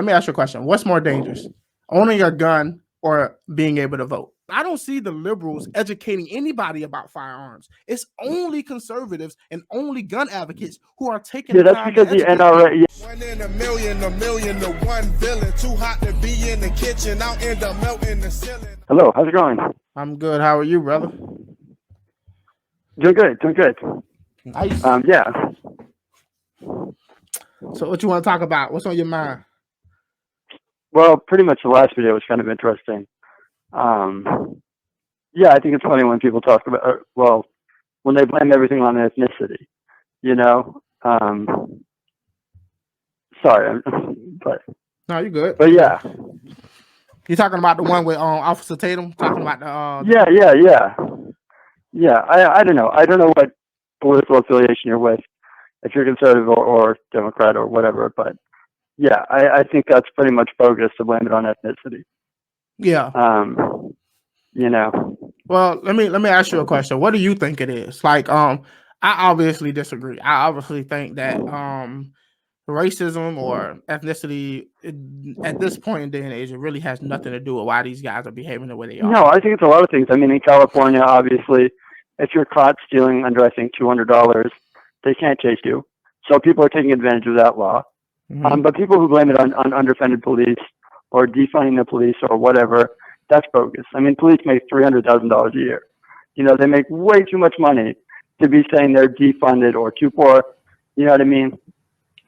Let me ask you a question. What's more dangerous, owning a gun or being able to vote? I don't see the liberals educating anybody about firearms. It's only conservatives and only gun advocates who are taking the that's time because to the educate NRA. people. 1 in a million to one villain. Too hot to be in the kitchen. I'll end up melting the ceiling. Hello, how's it going? I'm good. How are you, brother? Doing good, doing good. Nice. Yeah. So what you want to talk about? What's on your mind? Well, pretty much the last video was kind of interesting. Yeah, I think it's funny when people talk about, when they blame everything on ethnicity, you know. Sorry, but No, you're good. But yeah, You're talking about the one with Officer Tatum talking about the yeah. I don't know. I don't know what political affiliation you're with, if you're conservative or Democrat or whatever. But yeah, I think that's pretty much bogus to blame it on ethnicity. Yeah. You know. Well, let me ask you a question. What do you think it is? Like, I obviously disagree. I obviously think that racism or ethnicity at this point in day and age, it really has nothing to do with why these guys are behaving the way they are. No, I think it's a lot of things. I mean, in California, obviously, if you're caught stealing under, I think, $200, they can't chase you. So people are taking advantage of that law. Mm-hmm. But people who blame it on underfunded police or defunding the police or whatever, that's bogus. I mean, police make $300,000 a year. You know, they make way too much money to be saying they're defunded or too poor. You know what I mean?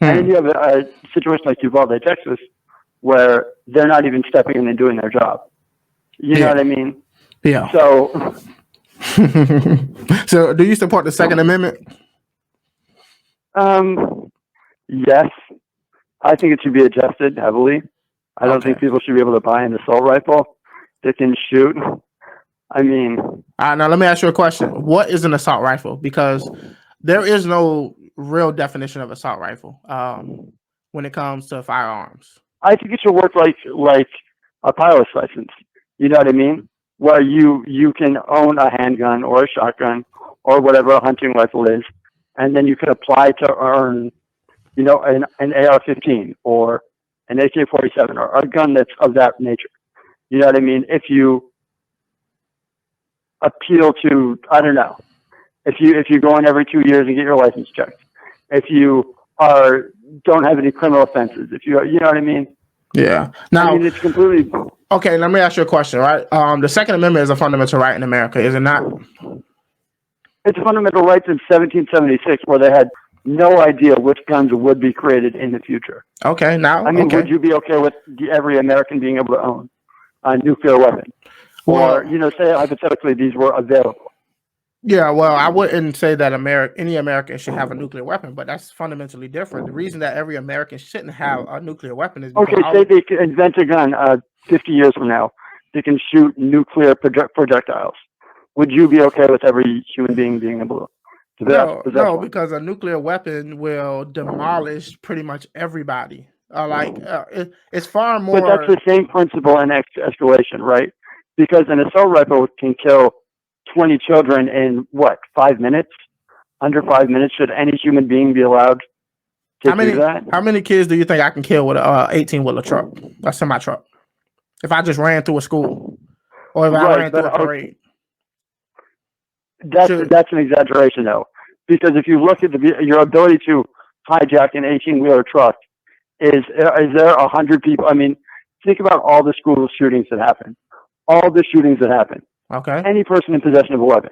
And then you have a situation like Uvalde, Texas, where they're not even stepping in and doing their job. You know what I mean? Yeah. So, so do you support the Second Amendment? yes. I think it should be adjusted heavily. I don't think people should be able to buy an assault rifle that can shoot. I mean, now let me ask you a question. What is an assault rifle? Because there is no real definition of assault rifle when it comes to firearms. I think it should work like a pilot's license. You know what I mean? Where you can own a handgun or a shotgun or whatever a hunting rifle is, and then you can apply to earn, you know, an AR-15 or an AK-47 or a gun that's of that nature. You know what I mean? If you appeal to, I don't know, if you go in every 2 years and get your license checked, if you don't have any criminal offenses, if you know what I mean? Yeah. Now, I mean, it's completely. Okay, let me ask you a question, right? The Second Amendment is a fundamental right in America, is it not? It's a fundamental right since 1776, where they had no idea which guns would be created in the future. Okay, now, I mean, would you be okay with every American being able to own a nuclear weapon? Or, you know, say hypothetically these were available. Yeah, well, I wouldn't say that any American should have a nuclear weapon, but that's fundamentally different. The reason that every American shouldn't have a nuclear weapon is because say they can invent a gun 50 years from now that can shoot nuclear projectiles. Would you be okay with every human being being able to No, because a nuclear weapon will demolish pretty much everybody. It's far more. But that's the same principle in escalation, right? Because an assault rifle can kill 20 children in 5 minutes? Under 5 minutes, should any human being be allowed to do that? How many kids do you think I can kill with a 18-wheeler truck, a semi truck? If I just ran through a school, or if I ran through a parade? That's an exaggeration, though, because if you look at your ability to hijack an 18-wheeler truck, is there 100 people? I mean, think about all the school shootings that happen. All the shootings that happen. Okay. Any person in possession of a weapon.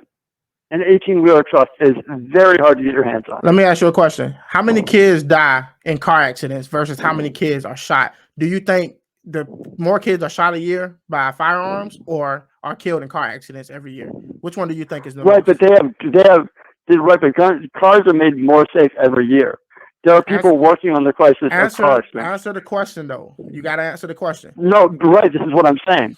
An 18-wheeler truck is very hard to get your hands on. Let me ask you a question. How many kids die in car accidents versus how many kids are shot? Do you think the more kids are shot a year by firearms or are killed in car accidents every year? Which one do you think is the right? most? But cars are made more safe every year. There are people working on the crisis of cars. Answer the question, though. You got to answer the question. No, right. This is what I'm saying.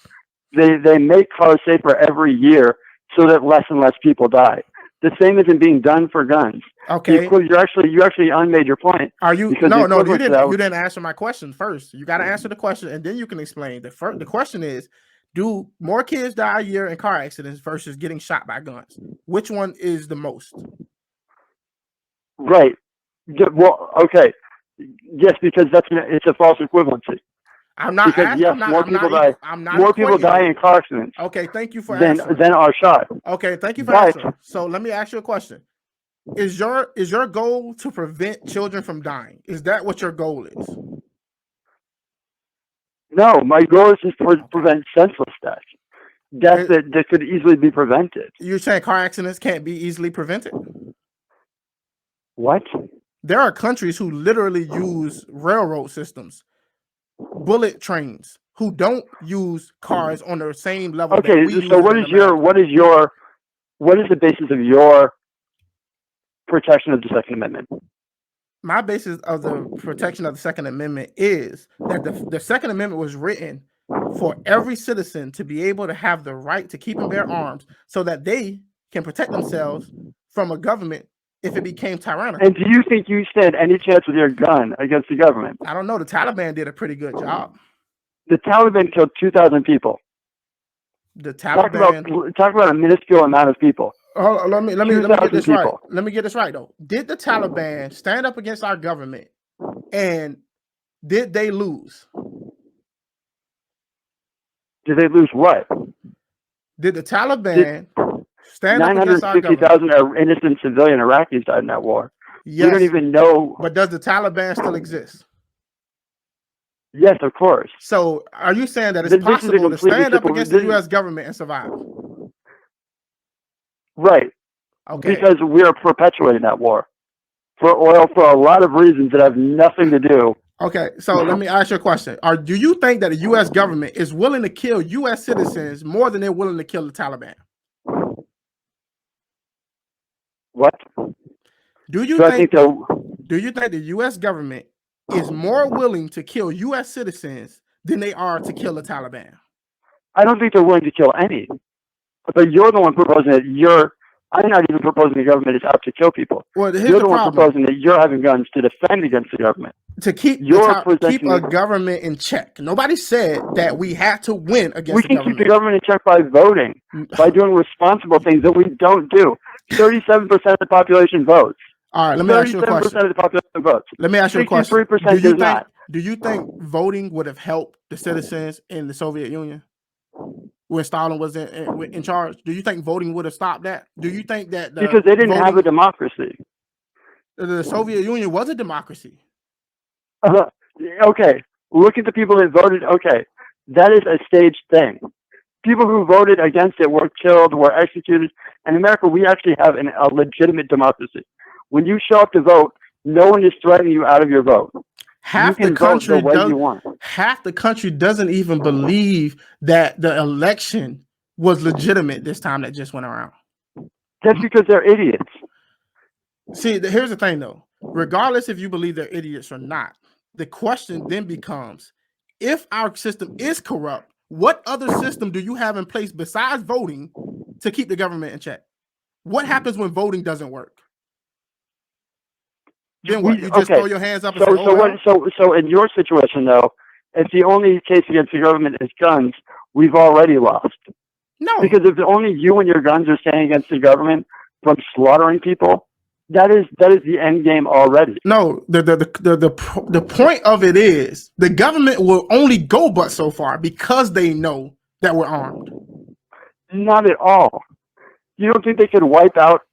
They make cars safer every year so that less and less people die. The same isn't being done for guns. Okay. You actually unmade your point. Are you? No, you didn't. You didn't answer my question first. You got to answer the question, and then you can explain. The question is, do more kids die a year in car accidents versus getting shot by guns? Which one is the most? Right. Well, okay. Yes, because it's a false equivalency. I'm not Because asking. yes, more people die. I'm not More people die equating. in car accidents Okay, thank you for than answering. are shot. Okay, thank you for But answering. So let me ask you a question. Is your goal to prevent children from dying? Is that what your goal is? no, my goal is just to Okay. prevent senseless death. Death that could easily be prevented. You're saying car accidents can't be easily prevented? What? There are countries who literally use railroad systems, bullet trains, who don't use cars on the same level that Okay, we use so it in America. what is the basis of your protection of the Second Amendment? My basis of the protection of the Second Amendment is that the Second Amendment was written for every citizen to be able to have the right to keep and bear arms so that they can protect themselves from a government if it became tyrannical. And do you think you stand any chance with your gun against the government? I don't know. The Taliban did a pretty good job. The Taliban killed 2,000 people. The Taliban. Talk about a minuscule amount of people. Oh, let me get 2,000 this right. people. Let me get this right though. Did the Taliban stand up against our government, and did they lose? Did they lose what? Did the Taliban stand up against our government? 950,000 innocent civilian Iraqis died in that war. Yes. We don't even know. But does the Taliban still exist? Yes, of course. So are you saying that it's possible to stand up against the U.S. government and survive? Right. Okay. Because we are perpetuating that war for oil for a lot of reasons that have nothing to do. Okay, so let me ask you a question. Do you think that the U.S. government is willing to kill U.S. citizens more than they're willing to kill the Taliban? What? Do you think the U.S. government is more willing to kill U.S. citizens than they are to kill the Taliban? I don't think they're willing to kill any. But you're the one proposing that I'm not even proposing the government is out to kill people. Well, you're the one proposing that you're having guns to defend against the government. To keep a government in check. Nobody said that we had to win against the government. We can keep the government in check by voting, by doing responsible things that we don't do. 37% of the population votes. All right, let me ask you a question. 37% of the population votes. Let me ask you a question. 63% does not. Do you think voting would have helped the citizens in the Soviet Union when Stalin was in charge? Do you think voting would have stopped that? Do you think that because they didn't have a democracy. The Soviet Union was a democracy. Okay, look at the people that voted. Okay, that is a staged thing. People who voted against it were killed, were executed. In America, we actually have a legitimate democracy. When you show up to vote, no one is threatening you out of your vote. Half the country doesn't even believe that the election was legitimate this time that just went around. That's because they're idiots. See, here's the thing though. Regardless if you believe they're idiots or not, the question then becomes, if our system is corrupt, what other system do you have in place besides voting to keep the government in check? What happens when voting doesn't work? Then what? You just throw your hands up and say, so in your situation though, if the only case against the government is guns, we've already lost. No. Because if only you and your guns are standing against the government from slaughtering people, that is the end game already. No, the point of it is the government will only go but so far because they know that we're armed. Not at all. You don't think they could wipe out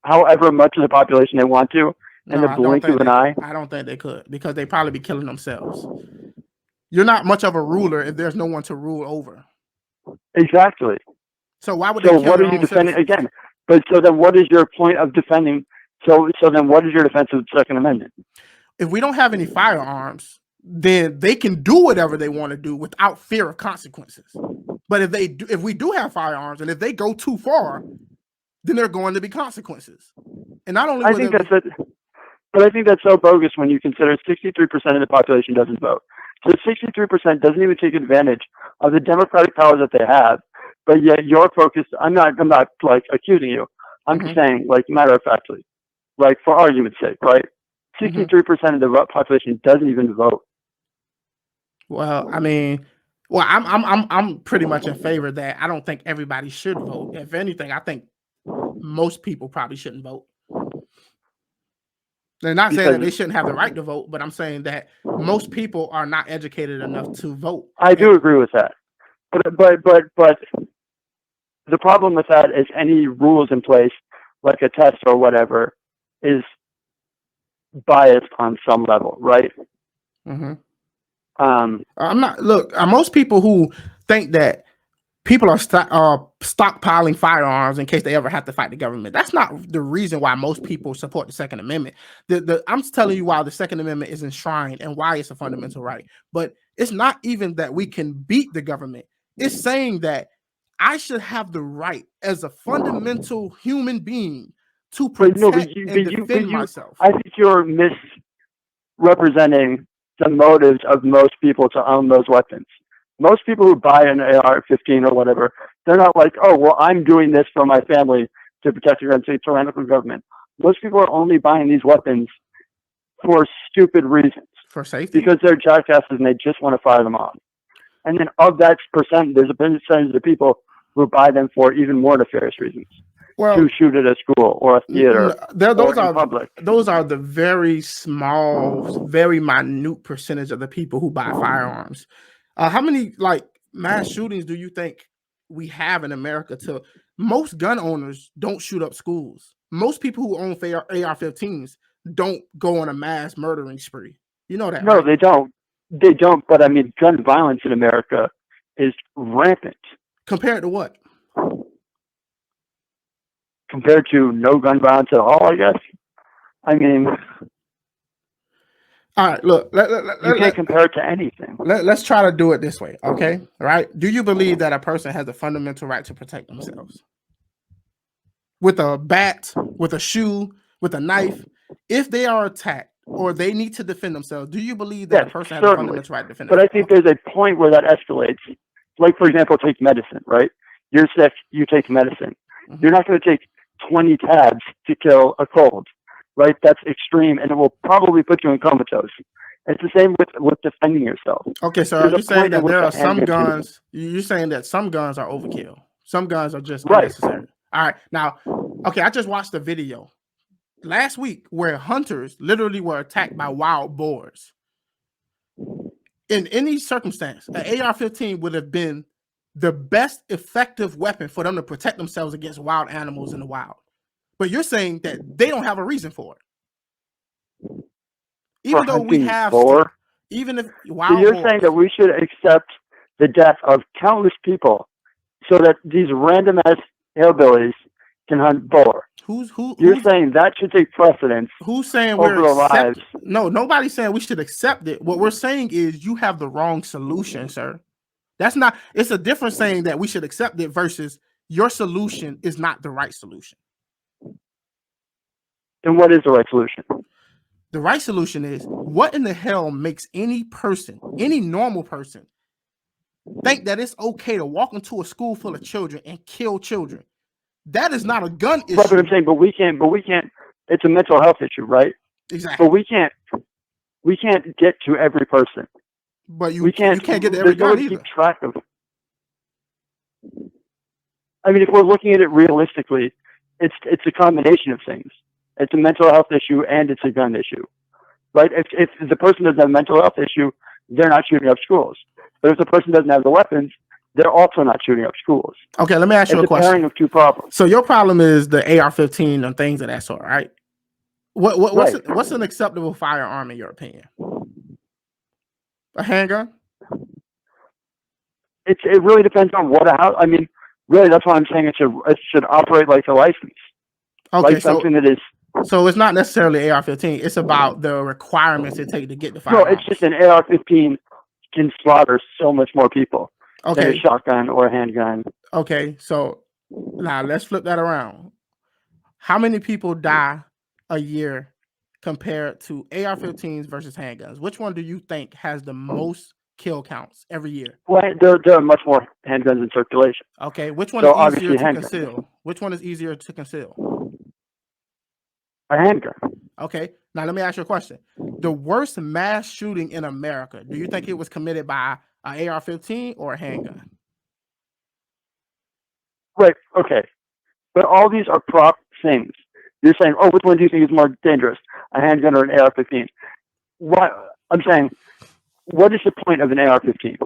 however much of the population they want to in the blink of an eye? I don't think they could, because they'd probably be killing themselves. You're not much of a ruler if there's no one to rule over. Exactly. So why would they kill what are you defending again? But so then what is your point of defending? So then what is your defense of the Second Amendment? If we don't have any firearms, then they can do whatever they want to do without fear of consequences. But if we do have firearms, and if they go too far, then there are going to be consequences. And not only I think that's so bogus when you consider 63% of the population doesn't vote. So 63% doesn't even take advantage of the democratic powers that they have. But yet you're focused. I'm not like accusing you. I'm just saying, like, matter of factly, like for argument's sake, right? 63% of the population doesn't even vote. Well, I mean, I'm pretty much in favor that I don't think everybody should vote. If anything, I think most people probably shouldn't vote. They're not saying that because they shouldn't have the right to vote, but I'm saying that most people are not educated enough to vote. I do agree with that. But the problem with that is any rules in place, like a test or whatever, is biased on some level, right? Mm-hmm. I'm not. Look, most people who think that people are stockpiling firearms in case they ever have to fight the government. That's not the reason why most people support the Second Amendment. I'm telling you why the Second Amendment is enshrined and why it's a fundamental right. But it's not even that we can beat the government. It's saying that I should have the right as a fundamental human being to protect and defend myself. I think you're misrepresenting the motives of most people to own those weapons. Most people who buy an AR-15 or whatever, they're not like, oh, well, I'm doing this for my family to protect against a tyrannical government. Most people are only buying these weapons for stupid reasons. For safety. Because they're jackasses and they just want to fire them off. And then of that percent, there's a percentage of people who buy them for even more nefarious reasons. To shoot at a school or a theater or in public. Those are the very small, very minute percentage of the people who buy firearms. How many mass shootings do you think we have in America? Most gun owners don't shoot up schools. Most people who own AR-15s don't go on a mass murdering spree. You know that, No, right? they don't. They don't. But I mean, gun violence in America is rampant. Compared to what? Compared to no gun violence at all, I guess. I mean, all right, look, you can't compare it to anything. Let's try to do it this way, okay? All right. Do you believe that a person has a fundamental right to protect themselves? With a bat, with a shoe, with a knife, if they are attacked or they need to defend themselves, do you believe that a person has a fundamental right to defend themselves? But I think there's a point where that escalates. Like, for example, take medicine, right? You're sick, you take medicine. Mm-hmm. You're not going to take 20 tabs to kill a cold, right? That's extreme, and it will probably put you in comatose. It's the same with defending yourself. Okay, so you're saying that there are some guns. You're saying that some guns are overkill. Some guns are just unnecessary. All right, now, okay, I just watched a video last week where hunters literally were attacked by wild boars. In any circumstance, an AR-15 would have been the best effective weapon for them to protect themselves against wild animals in the wild. But you're saying that they don't have a reason for it. Even though we have, even if wild you're saying that we should accept the death of countless people so that these random ass hillbillies can hunt boar. You're saying that should take precedence. Who's saying over we're lives? No, nobody's saying we should accept it. What we're saying is you have the wrong solution, sir. That's not. It's a different saying that we should accept it versus your solution is not the right solution. Then what is the right solution? The right solution is what in the hell makes any person, any normal person, think that it's okay to walk into a school full of children and kill children? That is not a gun issue. That's what I'm saying, but we can't. It's a mental health issue, right? Exactly. But we can't get to every person. But you can't get to every gun either. Keep track of. I mean, if we're looking at it realistically, it's a combination of things. It's a mental health issue and it's a gun issue, right? If the person doesn't have a mental health issue, they're not shooting up schools. But if the person doesn't have the weapons, they're also not shooting up schools. Okay, let me ask you a question. It's a pairing of two problems. So your problem is the AR-15 and things of that sort, right? What's an acceptable firearm in your opinion? A handgun? It really depends on I mean, really, that's why I'm saying it should operate like a license. Okay, like something that is. So it's not necessarily AR-15. It's about the requirements it take to get the firearm. No, it's just an AR-15 can slaughter so much more people than a shotgun or a handgun. Okay, so now let's flip that around. How many people die a year compared to AR-15s versus handguns? Which one do you think has the most kill counts every year? Well, there are much more handguns in circulation. Okay, which one is easier to conceal? Which one is easier to conceal? A handgun. Okay, now let me ask you a question. The worst mass shooting in America, do you think it was committed by an AR-15 or a handgun? Right, okay. But all these are prop things. You're saying, oh, which one do you think is more dangerous? a handgun or an AR-15. What I'm saying, what is the point of an AR-15?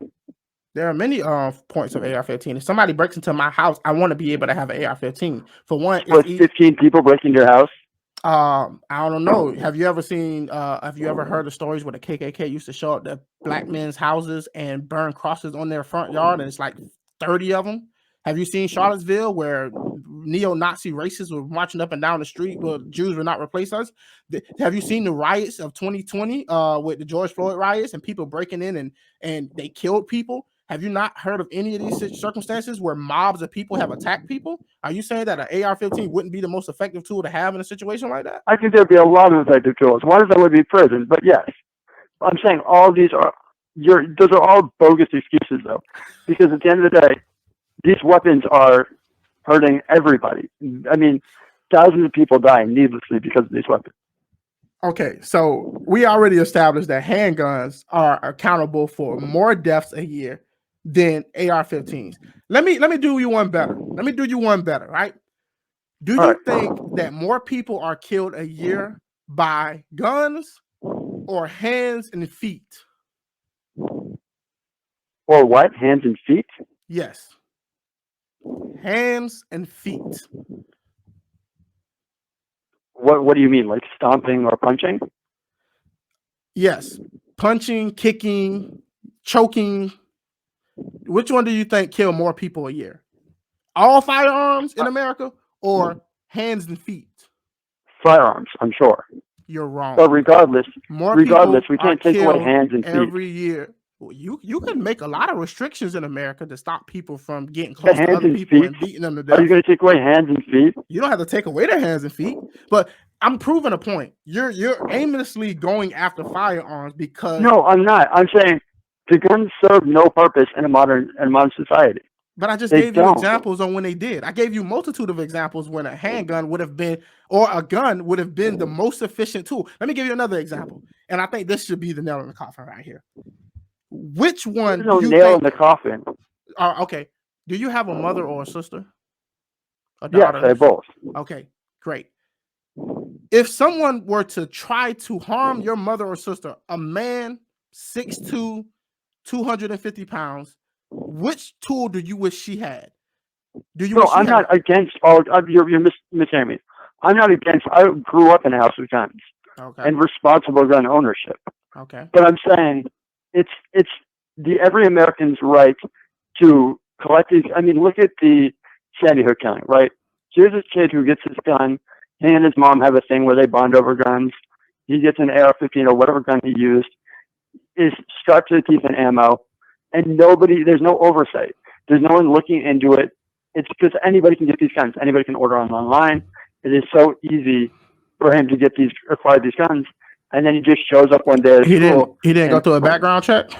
There are many points of AR-15. If somebody breaks into my house, I want to be able to have an AR-15. For one, With 15 people breaking your house? I don't know. Have you ever heard of stories where the KKK used to show up to black men's houses and burn crosses on their front yard, and it's like 30 of them? Have you seen Charlottesville where neo-Nazi racists were marching up and down the street where Jews will not replace us? Have you seen the riots of 2020 with the George Floyd riots and people breaking in and they killed people? Have you not heard of any of these circumstances where mobs of people have attacked people? Are you saying that an AR-15 wouldn't be the most effective tool to have in a situation like that? I think there'd be a lot of effective tools. One of them would be prison, but yes. I'm saying all these are, those are all bogus excuses, though, because at the end of the day, these weapons are hurting everybody. I mean, thousands of people dying needlessly because of these weapons. Okay, so we already established that handguns are accountable for more deaths a year than AR-15s. Let me do you one better. Right? Do you think that more people are killed a year by guns or hands and feet? Or what? Hands and feet? Yes. Hands and feet. What do you mean? Like stomping or punching? Yes. Punching, kicking, choking. Which one do you think kill more people a year? All firearms in America or hands and feet? Firearms, I'm sure. You're wrong. But regardless, we can't take away hands and feet. Every year. You can make a lot of restrictions in America to stop people from getting close to other people and beating them to death. Are you going to take away hands and feet? You don't have to take away their hands and feet, but I'm proving a point. You're aimlessly going after firearms because no, I'm not. I'm saying the guns serve no purpose in a modern society. But I just gave you examples on when they did. I gave you a multitude of examples when a handgun would have been, or a gun would have been the most efficient tool. Let me give you another example, and I think this should be the nail in the coffin right here. Which one? There's no nail in the coffin. Okay. Do you have a mother or a sister? Yes, I both. Okay, great. If someone were to try to harm your mother or sister, a man 6'2", 250 pounds, which tool do you wish she had? Do you? No, I'm not against all. You're mishearing me. I'm not against. I grew up in a house with guns and responsible gun ownership. Okay. But I'm saying it's every American's right to collect these. I mean, look at the Sandy Hook killing, right? Here's this kid who gets his gun. He and his mom have a thing where they bond over guns. He gets an AR-15 or whatever gun he used. Is strapped to the teeth in ammo, and there's no oversight. There's no one looking into it. It's because anybody can get these guns. Anybody can order them online. It is so easy for him to acquire these guns, and then he just shows up one day at school. He didn't go through a background check?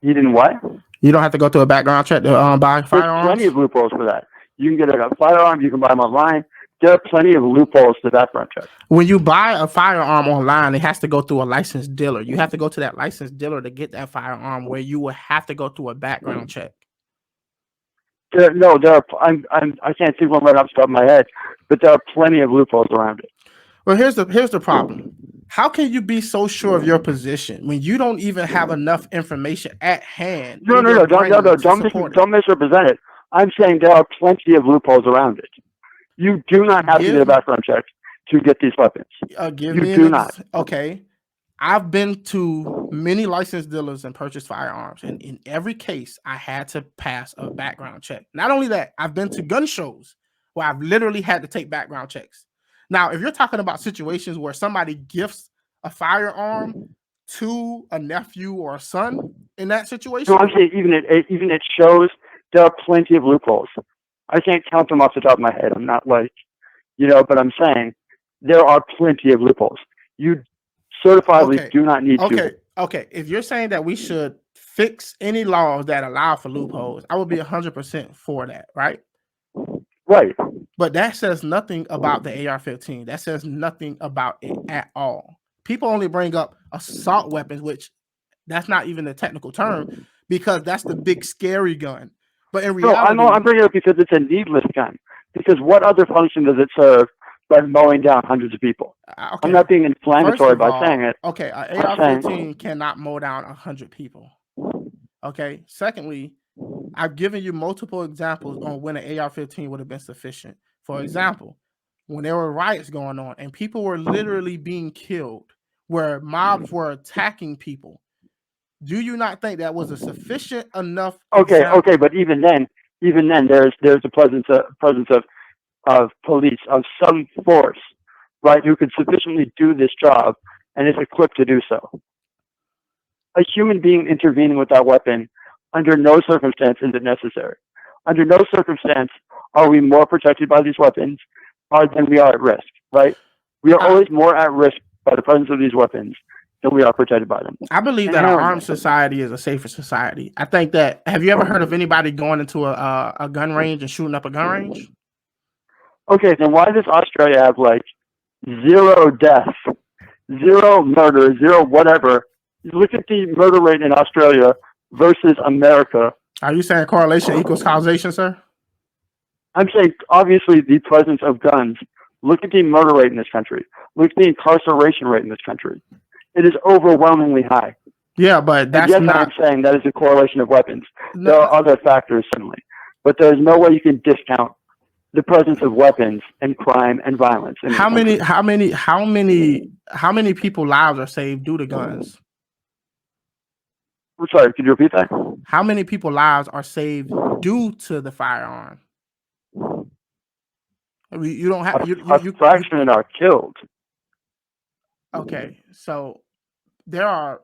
He didn't what? You don't have to go through a background check to buy firearms? There's plenty of loopholes for that. You can get a firearm. You can buy them online. There are plenty of loopholes to background check. When you buy a firearm online, it has to go through a licensed dealer. You have to go to that licensed dealer to get that firearm, where you will have to go through a background check. I can't think one right off the top of my head, but there are plenty of loopholes around it. Well, here's the problem. How can you be so sure of your position when you don't even have enough information at hand? No, don't misrepresent it. I'm saying there are plenty of loopholes around it. You do not have to get a background check to get these weapons. Okay. I've been to many licensed dealers and purchased firearms, and in every case, I had to pass a background check. Not only that, I've been to gun shows where I've literally had to take background checks. Now, if you're talking about situations where somebody gifts a firearm to a nephew or a son in that situation, no, I'm saying even it shows there are plenty of loopholes. I can't count them off the top of my head. I'm not but I'm saying there are plenty of loopholes. You certifiably do not need to. Okay. If you're saying that we should fix any laws that allow for loopholes, I would be 100% for that, right? Right. But that says nothing about the AR-15. That says nothing about it at all. People only bring up assault weapons, which that's not even a technical term, because that's the big scary gun. But in reality, I'm bringing it up because it's a needless gun. Because what other function does it serve by mowing down hundreds of people. Okay. I'm not being inflammatory by saying it. Okay, an I'm saying, AR-15 cannot mow down 100 people. Okay. Secondly, I've given you multiple examples on when an AR-15 would have been sufficient. For example, when there were riots going on and people were literally being killed, where mobs were attacking people, do you not think that was a sufficient enough example? Okay, but even then, there's the presence of police, of some force, right, who could sufficiently do this job and is equipped to do so. A human being intervening with that weapon, under no circumstance is it necessary. Under no circumstance are we more protected by these weapons than we are at risk, right? We are always more at risk by the presence of these weapons than we are protected by them. I believe that an armed society is a safer society. I think that, have you ever heard of anybody going into a gun range and shooting up a gun range? Okay, then why does Australia have like 0 deaths, 0 murder, 0 whatever? Look at the murder rate in Australia versus America. Are you saying correlation equals causation, sir? I'm saying obviously the presence of guns. Look at the murder rate in this country. Look at the incarceration rate in this country. It is overwhelmingly high. Yeah, but that's not. I'm saying that is a correlation of weapons. No. There are other factors certainly, but there is no way you can discount the presence of weapons and crime and violence. How many people lives are saved due to guns? I'm sorry, could you repeat that? How many people lives are saved due to the firearm? I mean, you don't have a fraction are killed. Okay, so there are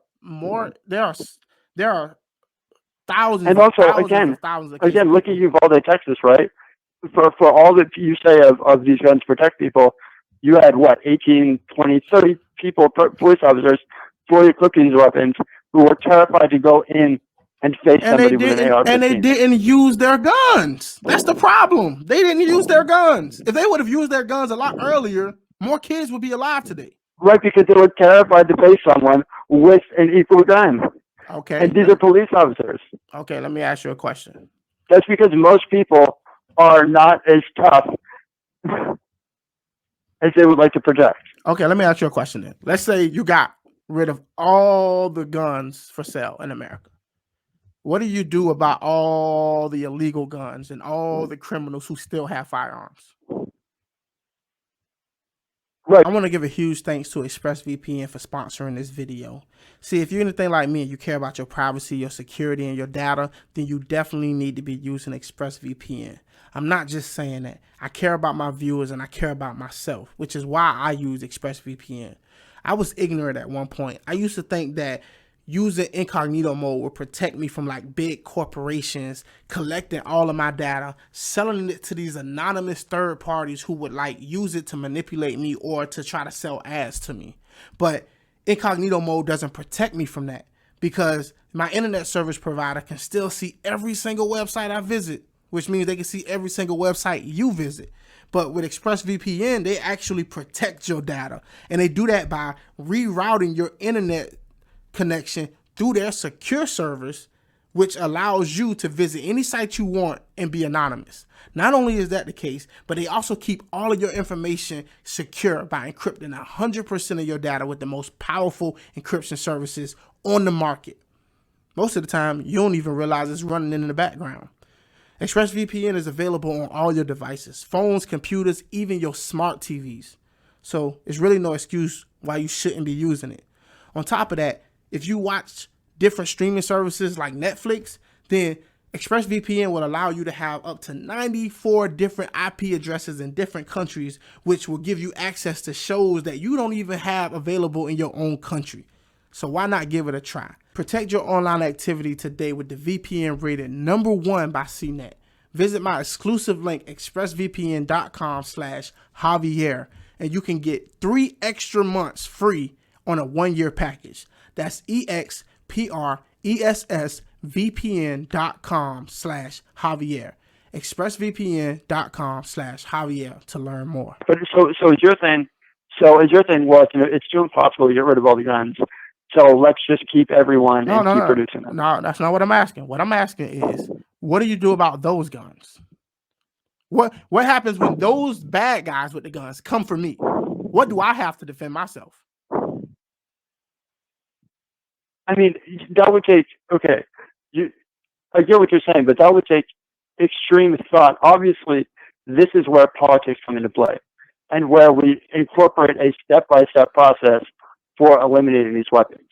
thousands. And also, thousands of again, look at Uvalde, Texas, right? For all that you say of these guns protect people, you had what, 18, 20, 30 people, police officers, fully equipped with these weapons, who were terrified to go in and face somebody with an AR-15. And they didn't use their guns. That's the problem. They didn't use their guns. If they would have used their guns a lot earlier, more kids would be alive today. Right, because they were terrified to face someone with an equal gun. Okay. And these are police officers. Okay, let me ask you a question. That's because most people are not as tough as they would like to project. Okay, let me ask you a question then. Let's say you got rid of all the guns for sale in America. What do you do about all the illegal guns and all the criminals who still have firearms? Right. I want to give a huge thanks to ExpressVPN for sponsoring this video. See, if you're anything like me and you care about your privacy, your security, and your data, then you definitely need to be using ExpressVPN. I'm not just saying that. I care about my viewers and I care about myself, which is why I use ExpressVPN. I was ignorant at one point. I used to think that using incognito mode would protect me from like big corporations collecting all of my data, selling it to these anonymous third parties who would like use it to manipulate me or to try to sell ads to me. But incognito mode doesn't protect me from that because my internet service provider can still see every single website I visit, which means they can see every single website you visit. But with ExpressVPN, they actually protect your data. And they do that by rerouting your internet connection through their secure service, which allows you to visit any site you want and be anonymous. Not only is that the case, but they also keep all of your information secure by encrypting 100% of your data with the most powerful encryption services on the market. Most of the time, you don't even realize it's running in the background. ExpressVPN is available on all your devices, phones, computers, even your smart TVs. So it's really no excuse why you shouldn't be using it. On top of that, if you watch different streaming services like Netflix, then ExpressVPN will allow you to have up to 94 different IP addresses in different countries, which will give you access to shows that you don't even have available in your own country. So why not give it a try? Protect your online activity today with the VPN rated #1 by CNET. Visit my exclusive link, expressvpn.com/Javier, and you can get 3 extra months free on a 1-year package. That's expressvpn.com/Javier. expressvpn.com/Javier to learn more. But so is your thing, well, it's too impossible to get rid of all the guns. So let's just keep everyone keep producing them. No, that's not what I'm asking. What I'm asking is, what do you do about those guns? What happens when those bad guys with the guns come for me? What do I have to defend myself? I mean, that would take, okay, I get what you're saying, but that would take extreme thought. Obviously, this is where politics come into play and where we incorporate a step-by-step process for eliminating these weapons.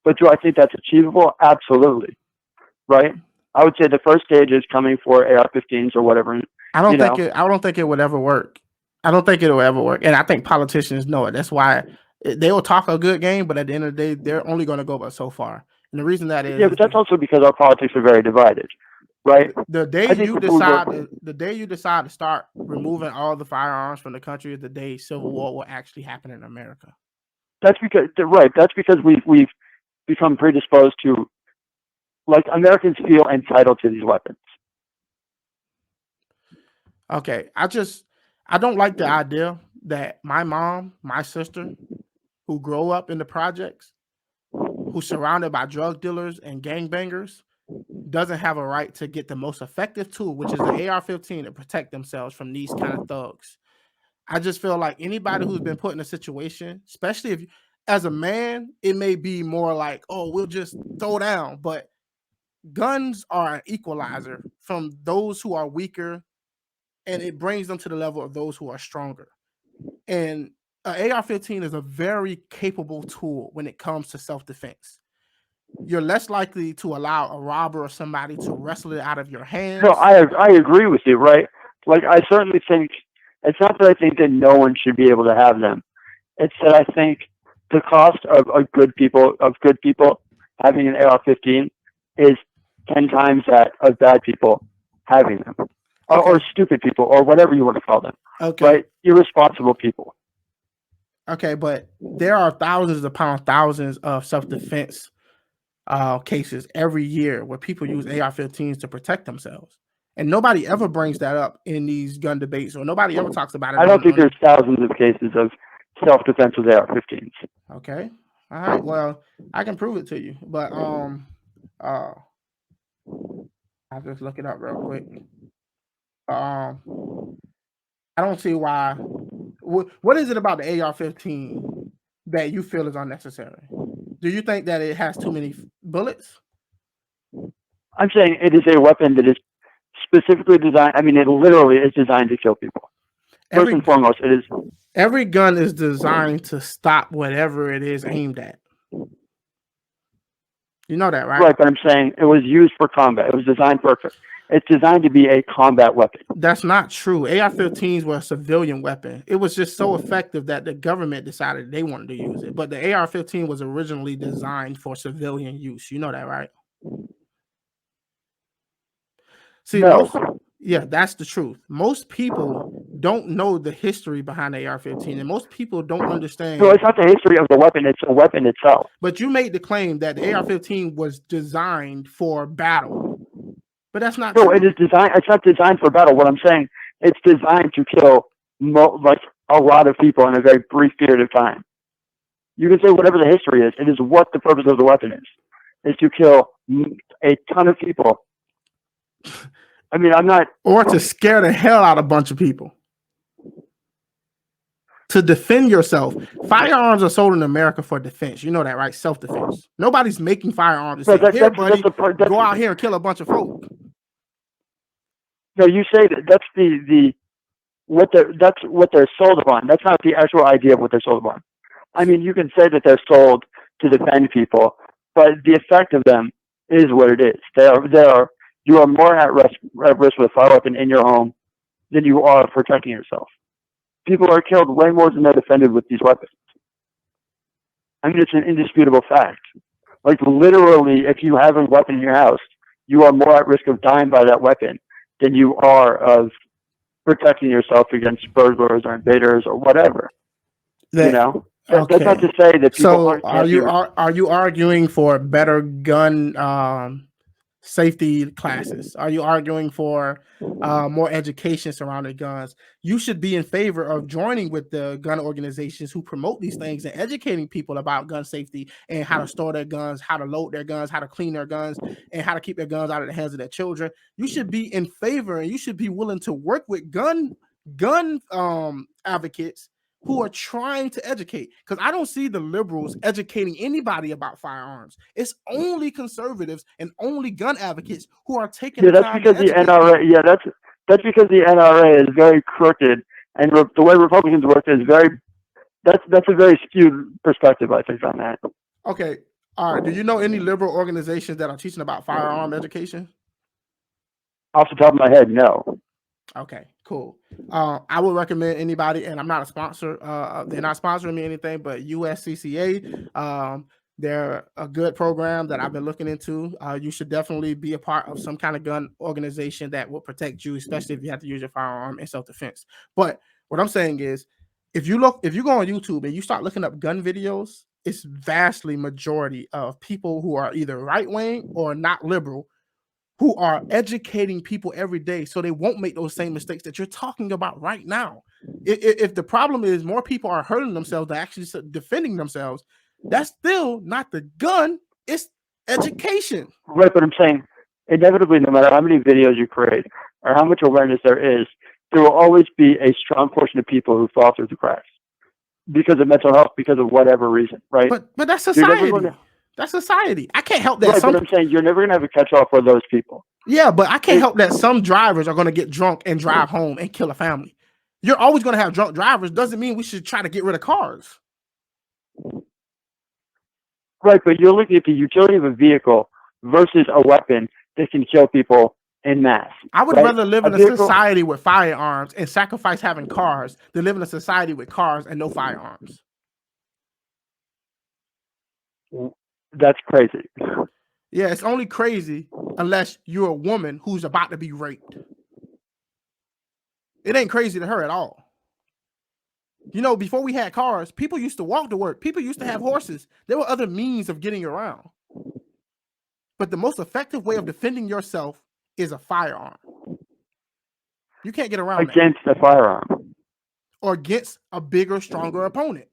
But do I think that's achievable? Absolutely. Right? I would say the first stage is coming for AR-15s or whatever. I don't think it would ever work. I don't think it will ever work. And I think politicians know it. That's why they will talk a good game, but at the end of the day, they're only going to go but so far. And the reason that is, yeah, but that's also because our politics are very divided, right? The day you decide to start removing all the firearms from the country is the day civil war will actually happen in America. That's because we've become predisposed to, like, Americans feel entitled to these weapons. Okay, I don't like the idea that my mom, my sister, who grow up in the projects, who's surrounded by drug dealers and gangbangers, doesn't have a right to get the most effective tool, which is the AR-15, to protect themselves from these kind of thugs. I just feel like anybody who's been put in a situation, especially if, as a man, it may be more like, oh, we'll just throw down. But guns are an equalizer from those who are weaker, and it brings them to the level of those who are stronger. And an AR-15 is a very capable tool when it comes to self-defense. You're less likely to allow a robber or somebody to wrestle it out of your hands. No, I agree with you, right? Like, I certainly think, it's not that I think that no one should be able to have them. It's that I think the cost of good people having an AR-15 is 10 times that of bad people having them. Okay. Or stupid people, or whatever you want to call them. Okay. Right? Irresponsible people. Okay, but there are thousands of self-defense cases every year where people use AR-15s to protect themselves. And nobody ever brings that up in these gun debates, or nobody ever talks about it. I don't think there's thousands of cases of self-defense with AR-15s. Okay. All right. Well, I can prove it to you, but I'll just look it up real quick. I don't see why. What is it about the AR-15 that you feel is unnecessary? Do you think that it has too many bullets? I'm saying it is a weapon that is specifically designed. I mean, it literally is designed to kill people. First and foremost, it is. Every gun is designed to stop whatever it is aimed at. You know that, right? Right, but I'm saying it was used for combat. It was designed for. It's designed to be a combat weapon. That's not true. AR-15s were a civilian weapon. It was just so effective that the government decided they wanted to use it. But the AR-15 was originally designed for civilian use. You know that, right? See, no. Yeah, that's the truth. Most people don't know the history behind the AR-15, and most people don't understand. No, it's not the history of the weapon. It's a weapon itself. But you made the claim that the AR-15 was designed for battle. But that's not true. No, it is designed. It's not designed for battle. What I'm saying, it's designed to kill like a lot of people in a very brief period of time. You can say whatever the history is. It is what the purpose of the weapon is to kill a ton of people. I mean, I'm not... Or to scare the hell out of a bunch of people. To defend yourself. Firearms are sold in America for defense. You know that, right? Self-defense. Nobody's making firearms to say, here, buddy, go out here and kill a bunch of folk. No, you say that that's that's what they're sold upon. That's not the actual idea of what they're sold upon. I mean, you can say that they're sold to defend people, but the effect of them is what it is. You are more at risk with a fire weapon in your home than you are protecting yourself. People are killed way more than they're defended with these weapons. I mean, it's an indisputable fact. Like, literally, if you have a weapon in your house, you are more at risk of dying by that weapon than you are of protecting yourself against burglars or invaders or whatever. You know? Okay. That's not to say that people aren't. Are you arguing for better gun safety classes? Are you arguing for more education surrounding guns? You should be in favor of joining with the gun organizations who promote these things and educating people about gun safety and how to store their guns, how to load their guns, how to clean their guns, and how to keep their guns out of the hands of their children. You should be in favor and you should be willing to work with gun advocates who are trying to educate, because I don't see the liberals educating anybody about firearms. It's only conservatives and only gun advocates who are taking the time to educate NRA. people. Yeah, that's because the NRA is very crooked, and the way Republicans work is very. That's a very skewed perspective, I think, on that. Okay, all right. Do you know any liberal organizations that are teaching about firearm education? Off the top of my head, no. Okay, cool. I would recommend anybody, and I'm not a sponsor. They're not sponsoring me anything, but USCCA. They're a good program that I've been looking into. You should definitely be a part of some kind of gun organization that will protect you, especially if you have to use your firearm in self-defense. But what I'm saying is, if you go on YouTube and you start looking up gun videos, it's vastly majority of people who are either right-wing or not liberal, who are educating people every day so they won't make those same mistakes that you're talking about right now. If the problem is more people are hurting themselves than actually defending themselves, that's still not the gun, it's education. Right, but I'm saying, inevitably, no matter how many videos you create or how much awareness there will always be a strong portion of people who fall through the cracks because of mental health, because of whatever reason, right? But that's society. That's society. I can't help that. Right, but I'm saying you're never going to have a catch-all for those people. Yeah, but I can't help that some drivers are going to get drunk and drive home and kill a family. You're always going to have drunk drivers. Doesn't mean we should try to get rid of cars. Right, but you're looking at the utility of a vehicle versus a weapon that can kill people en masse. I would rather live in a society with firearms and sacrifice having cars than live in a society with cars and no firearms. That's crazy. Yeah, it's only crazy unless you're a woman who's about to be raped. It ain't crazy to her at all. You know, before we had cars, people used to walk to work. People used to have horses. There were other means of getting around. But the most effective way of defending yourself is a firearm. You can't get around against a firearm. Or against a bigger, stronger opponent.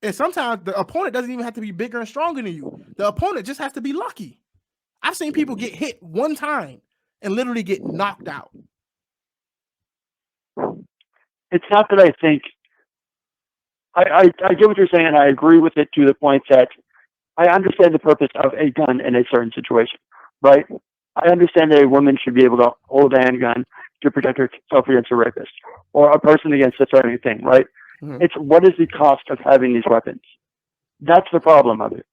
And sometimes the opponent doesn't even have to be bigger and stronger than you. The opponent just has to be lucky. I've seen people get hit one time and literally get knocked out. It's not that I think I get what you're saying, and I agree with it to the point that I understand the purpose of a gun in a certain situation, right? I understand that a woman should be able to hold a handgun to protect herself against a rapist or a person against a threatening thing, right? Mm-hmm. It's what is the cost of having these weapons? That's the problem of it.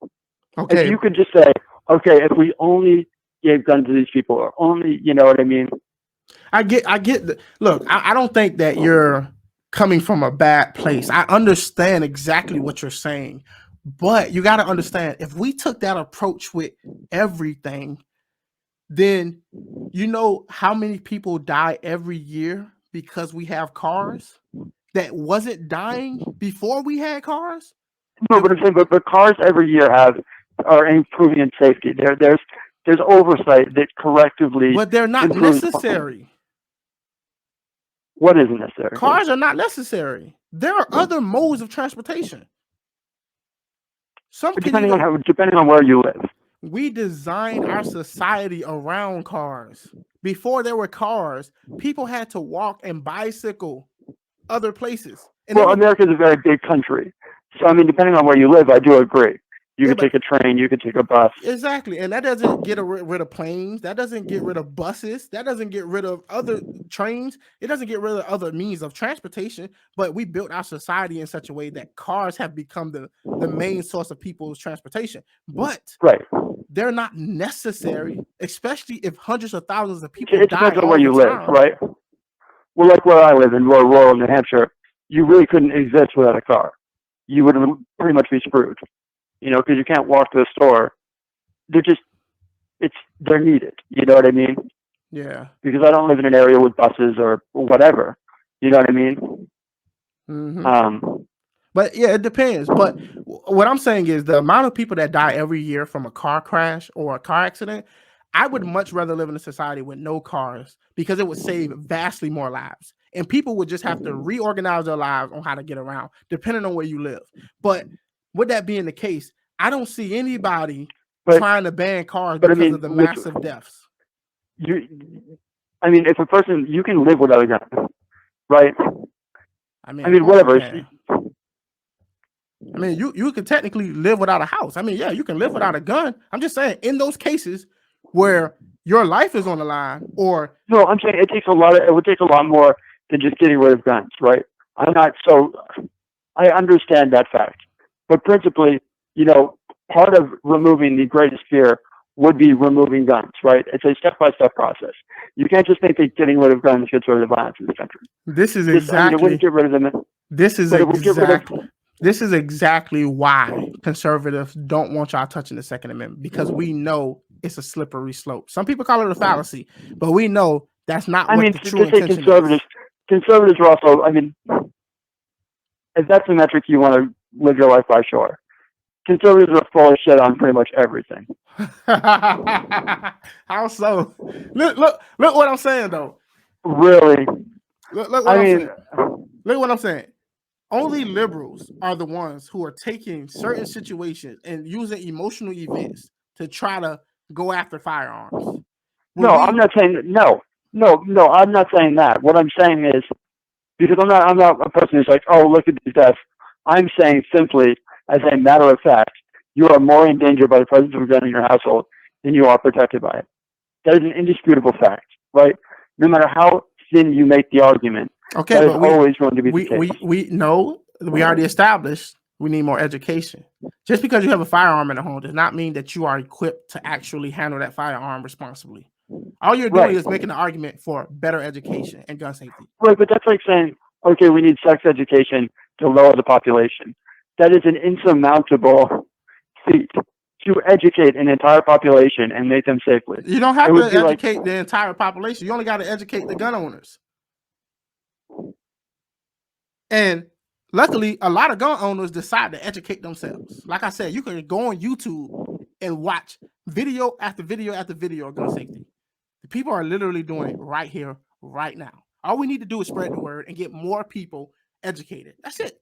Okay. If you could just say, okay, if we only gave guns to these people, or only, you know what I mean? I get. Look, I don't think that you're coming from a bad place. I understand exactly what you're saying, but you got to understand, if we took that approach with everything, then you know how many people die every year because we have cars that wasn't dying before we had cars? No, but I'm saying, but cars every year are improving in safety. There's oversight that collectively, but they're not necessary. What isn't necessary? Cars are not necessary. There are other modes of transportation. Depending on where you live. We designed our society around cars. Before there were cars, people had to walk and bicycle other places. And America is a very big country. So, I mean, depending on where you live, I do agree. You could take a train, you could take a bus. Exactly. And that doesn't get rid of planes. That doesn't get rid of buses. That doesn't get rid of other trains. It doesn't get rid of other means of transportation. But we built our society in such a way that cars have become the main source of people's transportation. But they're not necessary, especially if hundreds of thousands of people die. It depends on where you live, right? Well, like where I live in rural New Hampshire, you really couldn't exist without a car. You would pretty much be screwed. You know, because you can't walk to the store. They're needed. You know what I mean? Yeah. Because I don't live in an area with buses or whatever. You know what I mean? Mm-hmm. But yeah, it depends. But what I'm saying is the amount of people that die every year from a car crash or a car accident, I would much rather live in a society with no cars because it would save vastly more lives. And people would just have to reorganize their lives on how to get around, depending on where you live. But with that being the case, I don't see anybody But trying to ban cars but I because mean, of the with massive deaths. you, I mean, if a person you can live without a gun, right? I mean, I of mean, course you whatever. can. I mean, you can technically live without a house. I mean, yeah, you can live without a gun. I'm just saying, in those cases where your life is on the line, or No, I'm saying it would take a lot more than just getting rid of guns, right? I'm not so. I understand that fact, but principally, you know, part of removing the greatest fear would be removing guns, right? It's a step-by-step process. You can't just think that getting rid of guns gets rid of the violence in the country. this is I mean, it wouldn't exactly get rid of them, this is but it would get rid of. exactly this is exactly why conservatives don't want y'all touching the Second Amendment, because we know it's a slippery slope. Some people call it a fallacy, but we know that's not I what mean, the true to say intention is. conservatives are also. I mean, if that's the metric you want to live your life by, sure. Conservatives are full of shit on pretty much everything. How so? Look what I'm saying though. Really, Look what I I'm mean, saying. Look what I'm saying. Only liberals are the ones who are taking certain situations and using emotional events to try to go after firearms. no, I'm not saying no. I'm not saying that. What I'm saying is because I'm not a person who's like, oh, look at these deaths. I'm saying simply, as a matter of fact, you are more in danger by the presence of a gun in your household than you are protected by it. That is an indisputable fact, right? No matter how thin you make the argument, Okay, that is but always going to be the case. we know, we already established we need more education. Just because you have a firearm in the home does not mean that you are equipped to actually handle that firearm responsibly. All you're doing Right. is making an argument for better education and gun safety. Right, but that's like saying, okay, we need sex education to lower the population. That is an insurmountable feat to educate an entire population and make them safely. You don't have It to would be like, educate the entire population. You only got to educate the gun owners. And luckily, a lot of gun owners decide to educate themselves. Like I said, you can go on YouTube and watch video after video after video of gun safety. The people are literally doing it right here, right now. All we need to do is spread the word and get more people educated. That's it.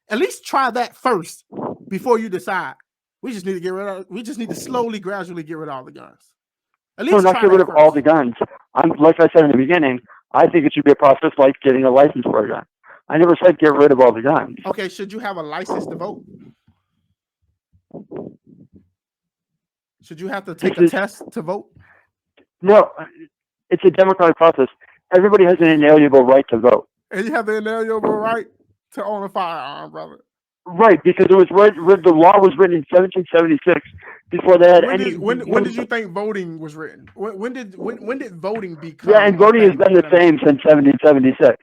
At least try that first before you decide. We just need to slowly, gradually get rid of all the guns. At no, least not try get rid that of all first. the guns. Like I said in the beginning, I think it should be a process like getting a license for a gun. I never said get rid of all the guns. Okay, should you have a license to vote? Should you have to take a test to vote? No, it's a democratic process. Everybody has an inalienable right to vote. And you have the inalienable right to own a firearm, brother. Right, because it was the law was written in 1776 before they had When did you think voting was written? When did voting become? Yeah, and voting has been the same since 1776.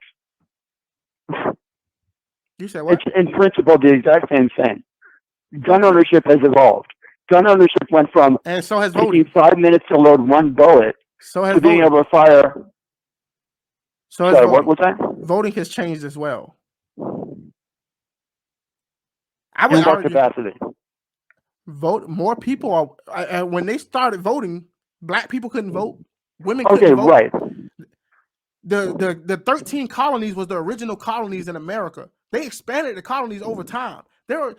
You said what? It's in principle the exact same thing. Gun ownership has evolved. Gun ownership went from and so has taking voting. 5 minutes to load one bullet to being able to fire. So has Sorry, voting. what was that? Voting has changed as well. I In would what argue capacity? vote more people are when they started voting, black people couldn't vote, women couldn't vote. Right. The 13 colonies was the original colonies in America. They expanded the colonies over time. There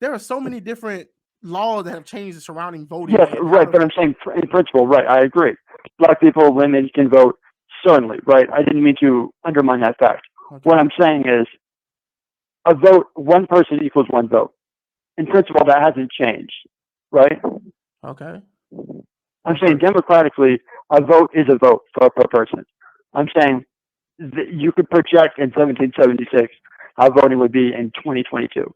are so many different laws that have changed surrounding voting. Yes, right, but I'm saying in principle, right, I agree. Black people, women can vote, certainly, right? I didn't mean to undermine that fact. Okay. What I'm saying is a vote, one person equals one vote. In principle, that hasn't changed, right? Okay. I'm saying democratically, a vote is a vote for per person. I'm saying that you could project in 1776 how voting would be in 2022,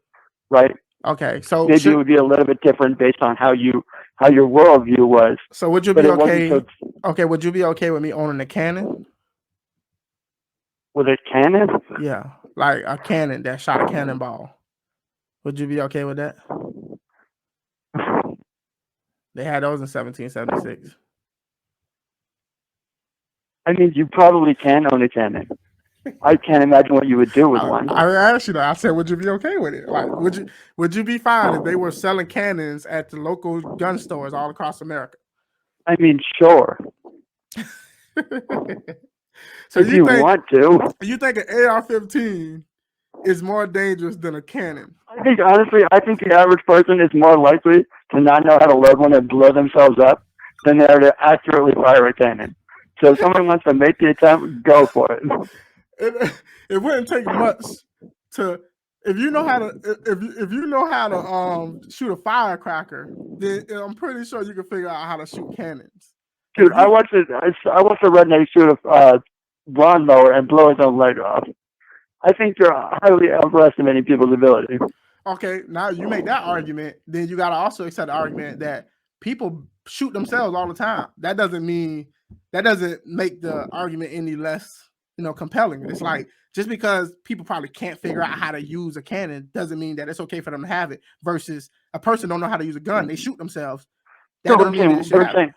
right? Okay, so maybe it would be a little bit different based on how your worldview was. So would you be okay? Okay, would you be okay with me owning a cannon? With a cannon? Yeah, like a cannon that shot a cannonball. Would you be okay with that? They had those in 1776. I mean, you probably can own a cannon. I can't imagine what you would do with one. I asked you that. I said, would you be okay with it? Like, would you be fine if they were selling cannons at the local gun stores all across America? I mean, sure, So if you want to. you think an AR-15 is more dangerous than a cannon? I think honestly, I think the average person is more likely to not know how to load one and blow themselves up than they are to accurately fire a cannon. So if someone wants to make the attempt, go for it. It wouldn't take much to if you know how to if you know how to shoot a firecracker, then I'm pretty sure you can figure out how to shoot cannons. Dude, I watched a redneck shoot a lawnmower and blow his own leg off. I think you're highly overestimating people's ability. Okay, now you make that argument, then you gotta also accept the argument that people shoot themselves all the time. That doesn't make the argument any less, compelling. It's like just because people probably can't figure out how to use a cannon doesn't mean that it's okay for them to have it. Versus a person don't know how to use a gun, they shoot themselves. That doesn't mean it should happen.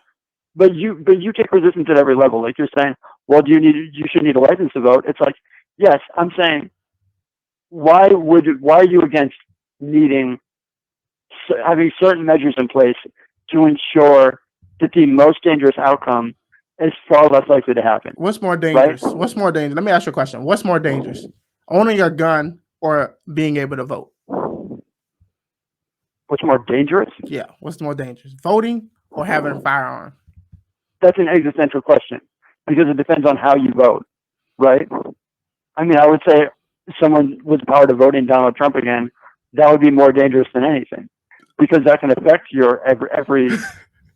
But you take resistance at every level. Like you're saying, well, you should need a license to vote. It's like, yes, I'm saying, why are you against having certain measures in place to ensure that the most dangerous outcome is far less likely to happen? What's more dangerous? Right? What's more dangerous? Let me ask you a question. What's more dangerous? Owning a gun or being able to vote? What's more dangerous? Yeah, what's more dangerous? Voting or having a firearm? That's an existential question because it depends on how you vote, right? I mean, I would say someone with the power to vote in Donald Trump again, that would be more dangerous than anything because that can affect your every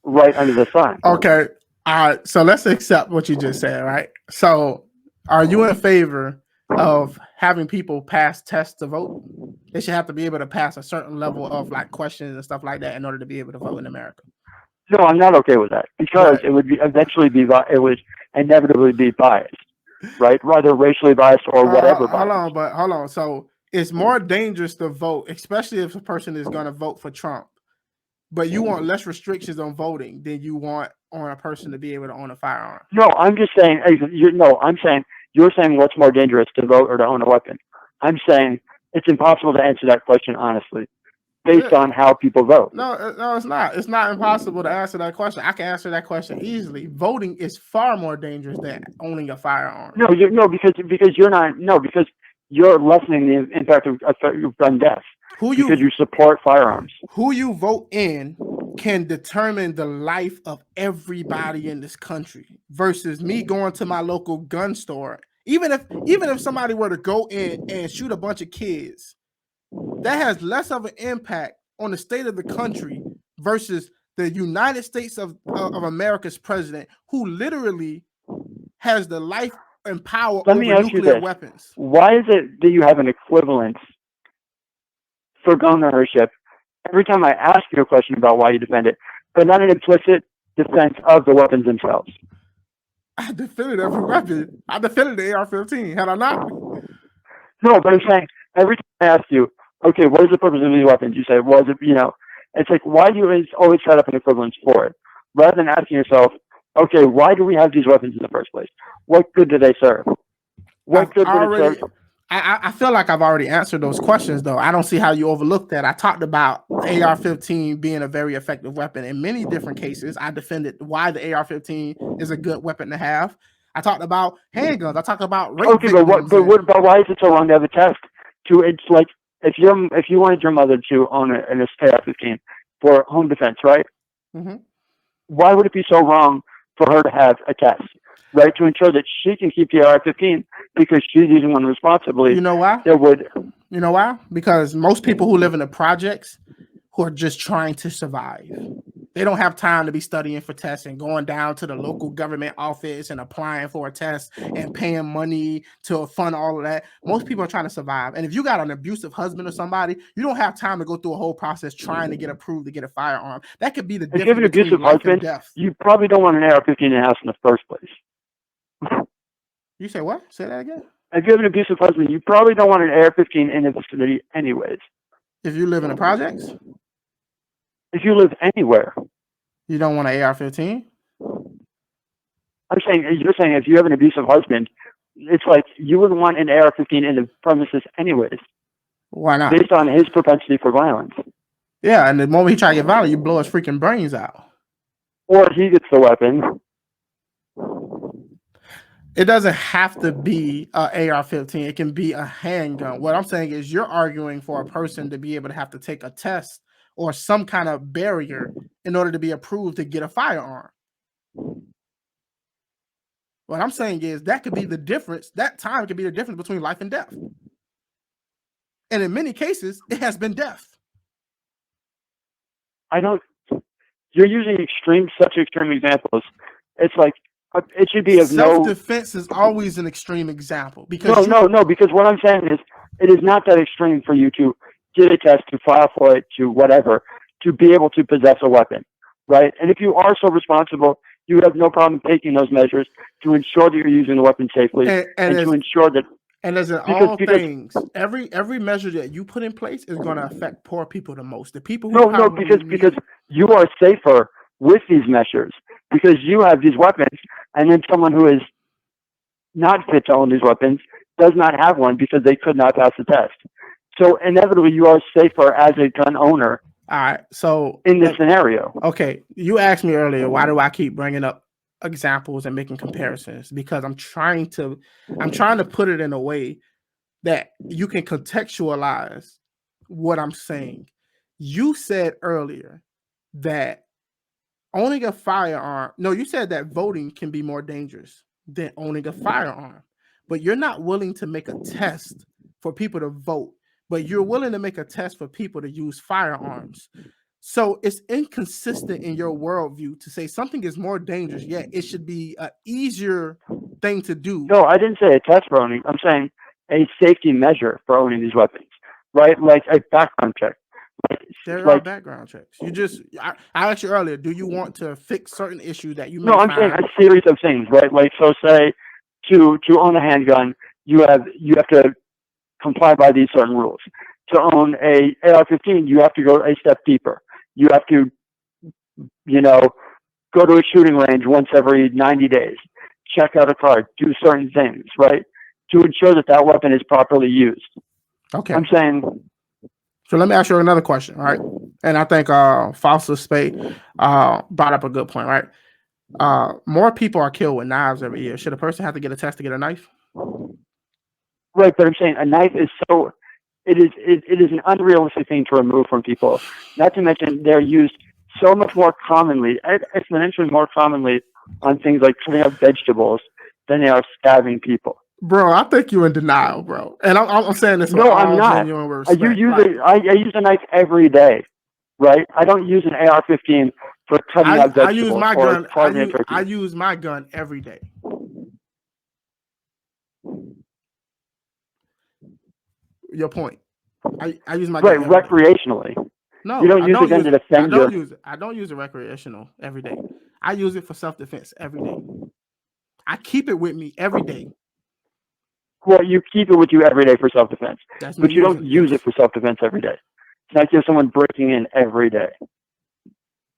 right under the sun. Okay. All right. So let's accept what you just said, right? So are you in favor of having people pass tests to vote? They should have to be able to pass a certain level of like questions and stuff like that in order to be able to vote in America. No, I'm not okay with that because it would inevitably be biased, right? Rather racially biased or whatever. Hold on. So it's more dangerous to vote, especially if a person is going to vote for Trump. But you want less restrictions on voting than you want on a person to be able to own a firearm. No, I'm just saying. You're saying what's more dangerous, to vote or to own a weapon. I'm saying it's impossible to answer that question honestly, based on how people vote. No, it's not. It's not impossible to answer that question. I can answer that question easily. Voting is far more dangerous than owning a firearm. Because you're lessening the impact of gun death. Because you support firearms. Who you vote in can determine the life of everybody in this country versus me going to my local gun store. Even if somebody were to go in and shoot a bunch of kids, that has less of an impact on the state of the country versus the United States of America's president, who literally has the life and power over nuclear weapons. Why is it that you have an equivalence for gun ownership every time I ask you a question about why you defend it, but not an implicit defense of the weapons themselves? I defended every weapon. I defended the AR-15. Had I not? No, but I'm saying every time I ask you, okay, what is the purpose of these weapons? You say, well, it's like, why do you always set up an equivalence for it? Rather than asking yourself, okay, why do we have these weapons in the first place? What good do they serve? What good would it serve? I feel like I've already answered those questions, though. I don't see how you overlooked that. I talked about AR-15 being a very effective weapon in many different cases. I defended why the AR-15 is a good weapon to have. I talked about handguns. I talked about rape victims. But why is it so wrong to have a test? It's like if you wanted your mother to own an AR-15 for home defense, right? Mm-hmm. Why would it be so wrong for her to have a test? Right, to ensure that she can keep the AR-15 because she's using one responsibly. You know why? You know why? Because most people who live in the projects who are just trying to survive, they don't have time to be studying for tests and going down to the local government office and applying for a test and paying money to fund all of that. Most people are trying to survive. And if you got an abusive husband or somebody, you don't have time to go through a whole process trying to get approved to get a firearm. That could be the difference. If you have an abusive husband, you probably don't want an AR-15 in the house in the first place. You say what? Say that again? If you have an abusive husband, you probably don't want an AR-15 in the vicinity anyways. If you live in the projects? If you live anywhere. You don't want an AR-15? You're saying if you have an abusive husband, it's like you wouldn't want an AR-15 in the premises anyways, Why not? based on his propensity for violence. Yeah, and the moment he try to get violent, you blow his freaking brains out. Or he gets the weapon. It doesn't have to be an AR-15. It can be a handgun. What I'm saying is you're arguing for a person to be able to have to take a test or some kind of barrier in order to be approved to get a firearm. What I'm saying is that could be the difference. That time could be the difference between life and death. And in many cases, it has been death. You're using such extreme examples. It's like, it should be of self-defense is always an extreme example because no. Because what I'm saying is, it is not that extreme for you to get a test, to file for it, to whatever, to be able to possess a weapon, right? And if you are so responsible, you have no problem taking those measures to ensure that you're using the weapon safely and to ensure that. And as in all things, every measure that you put in place is going to affect poor people the most. The people who because you are safer with these measures because you have these weapons, and then someone who is not fit to own these weapons does not have one because they could not pass the test. So inevitably, you are safer as a gun owner. All right. So in this scenario, okay, you asked me earlier, why do I keep bringing up examples and making comparisons? Because I'm trying to put it in a way that you can contextualize what I'm saying. You said earlier that owning a firearm, no, you said that voting can be more dangerous than owning a firearm, but you're not willing to make a test for people to vote, but you're willing to make a test for people to use firearms. So it's inconsistent in your worldview to say something is more dangerous, yet it should be an easier thing to do. No, I didn't say a test for owning. I'm saying a safety measure for owning these weapons, right? Like a background check. There are background checks. I asked you earlier, do you want to fix certain issues that you may I'm saying a series of things, right? Like, so say to own a handgun, you have to comply by these certain rules. To own a AR-15, you have to go a step deeper. You have to, go to a shooting range once every 90 days, check out a card, do certain things, right? To ensure that weapon is properly used. Okay. I'm saying. So let me ask you another question, all right? And I think Foster Spade brought up a good point, right? More people are killed with knives every year. Should a person have to get a test to get a knife? Right, but I'm saying a knife is it is an unrealistic thing to remove from people. Not to mention they're used so much more commonly, exponentially more commonly on things like cutting up vegetables than they are stabbing people. Bro, I think you're in denial, bro. And I'm saying this. No, I'm not. I use a knife every day, right? I don't use an AR-15 for cutting up vegetables. I use my gun every day. Your point. I use my gun recreationally. No, you don't use a gun to defend I don't use it recreational every day. I use it for self-defense every day. I keep it with me every day. Well, you keep it with you every day for self-defense, but you don't use it for self-defense every day. It's not just someone breaking in every day.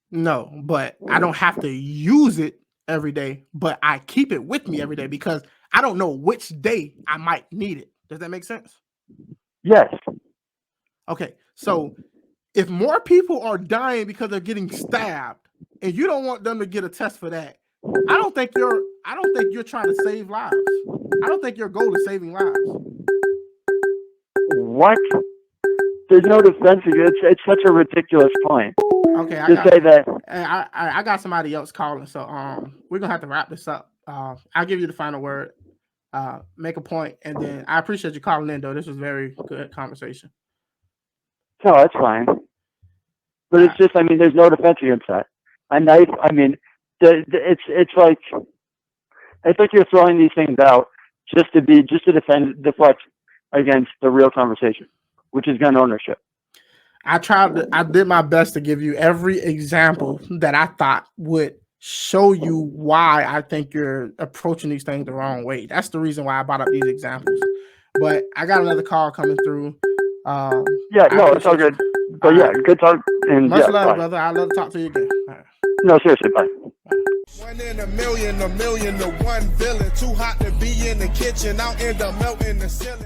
No, but I don't have to use it every day, but I keep it with me every day because I don't know which day I might need it. Does that make sense? Yes. Okay, so if more people are dying because they're getting stabbed, and you don't want them to get a test for that, I don't think you're trying to save lives. I don't think your goal is saving lives. What? There's no defense. It's such a ridiculous point. Okay, I got somebody else calling, so we're gonna have to wrap this up. I'll give you the final word. Make a point, and then I appreciate you calling in, though. This was a very good conversation. No, that's fine. But it's just, there's no defense against that. A knife, it's like you're throwing these things out just to deflect against the real conversation, which is gun ownership. I did my best to give you every example that I thought would show you why I think you're approaching these things the wrong way. That's the reason why I brought up these examples. But I got another call coming through. It's all good. But good talk. And much love, brother. I'd love to talk to you again. No, seriously, bye. 1 in a million to one villain. Too hot to be in the kitchen, I'll end up melting the ceiling.